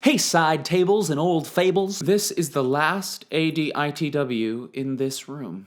Hey, side tables and old fables. This is the last ADITW in this room.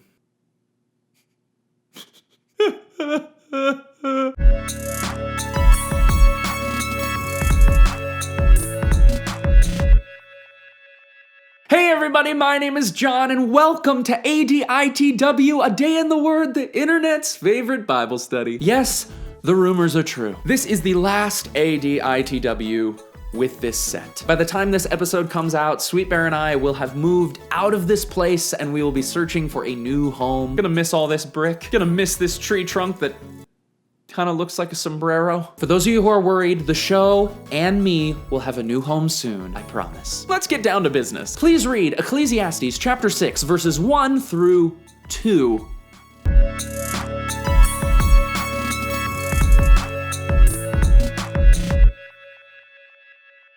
Hey everybody, my name is Jon and welcome to ADITW, a day in the Word, the internet's favorite Bible study. Yes, the rumors are true. This is the last ADITW with this set. By the time this episode comes out, Sweet Bear and I will have moved out of this place and we will be searching for a new home. Gonna miss all this brick. Gonna miss this tree trunk that kind of looks like a sombrero. For those of you who are worried, the show and me will have a new home soon, I promise. Let's get down to business. Please read Ecclesiastes chapter 6, verses 1 through 2.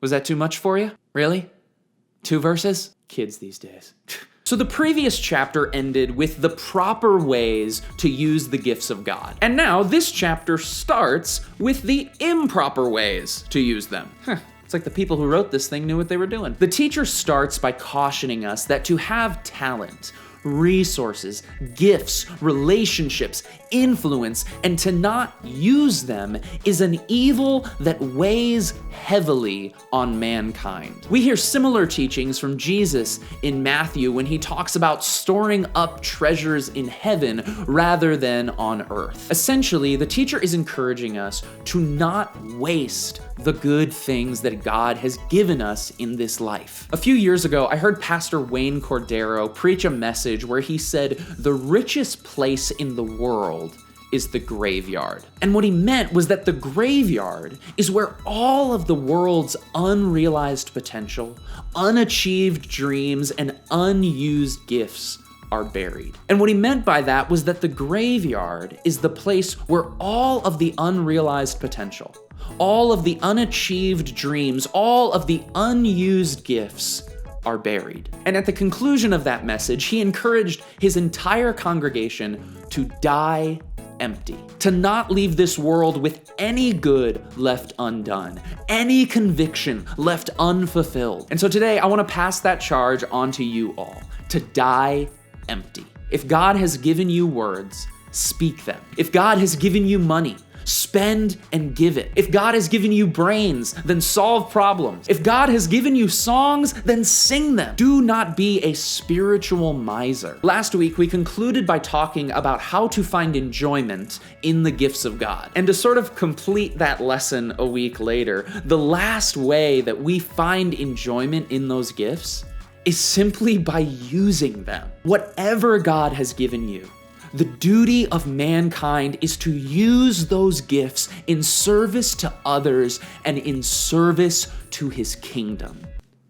Was that too much for you? Really? 2 verses? Kids these days. So the previous chapter ended with the proper ways to use the gifts of God. And now this chapter starts with the improper ways to use them. It's like the people who wrote this thing knew what they were doing. The teacher starts by cautioning us that to have talent, resources, gifts, relationships, influence, and to not use them is an evil that weighs heavily on mankind. We hear similar teachings from Jesus in Matthew when he talks about storing up treasures in heaven rather than on earth. Essentially, the teacher is encouraging us to not waste the good things that God has given us in this life. A few years ago, I heard Pastor Wayne Cordero preach a message where he said the richest place in the world is the graveyard. And what he meant was that the graveyard is where all of the world's unrealized potential, unachieved dreams, and unused gifts are buried. And what he meant by that was that the graveyard is the place where all of the unrealized potential, all of the unachieved dreams, all of the unused gifts are buried. And at the conclusion of that message, he encouraged his entire congregation to die empty, to not leave this world with any good left undone, any conviction left unfulfilled. And so today I want to pass that charge on to you all, to die empty. If God has given you words, speak them. If God has given you money, spend and give it. If God has given you brains, then solve problems. If God has given you songs, then sing them. Do not be a spiritual miser. Last week, we concluded by talking about how to find enjoyment in the gifts of God. And to sort of complete that lesson a week later, the last way that we find enjoyment in those gifts is simply by using them. Whatever God has given you, the duty of mankind is to use those gifts in service to others and in service to his kingdom.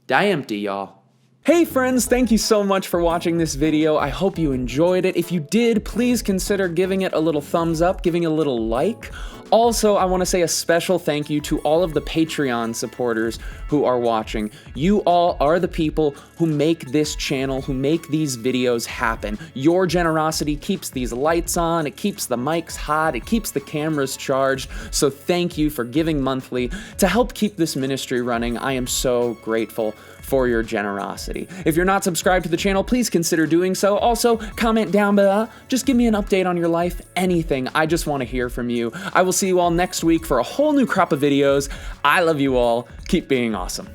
Die empty, y'all. Hey friends, thank you so much for watching this video. I hope you enjoyed it. If you did, please consider giving it a little thumbs up, giving it a little like. Also, I want to say a special thank you to all of the Patreon supporters who are watching. You all are the people who make this channel, who make these videos happen. Your generosity keeps these lights on, it keeps the mics hot, it keeps the cameras charged. So thank you for giving monthly to help keep this ministry running. I am so grateful for your generosity. If you're not subscribed to the channel, please consider doing so. Also, comment down below. Just give me an update on your life, anything. I just want to hear from you. I will see you all next week for a whole new crop of videos. I love you all. Keep being awesome.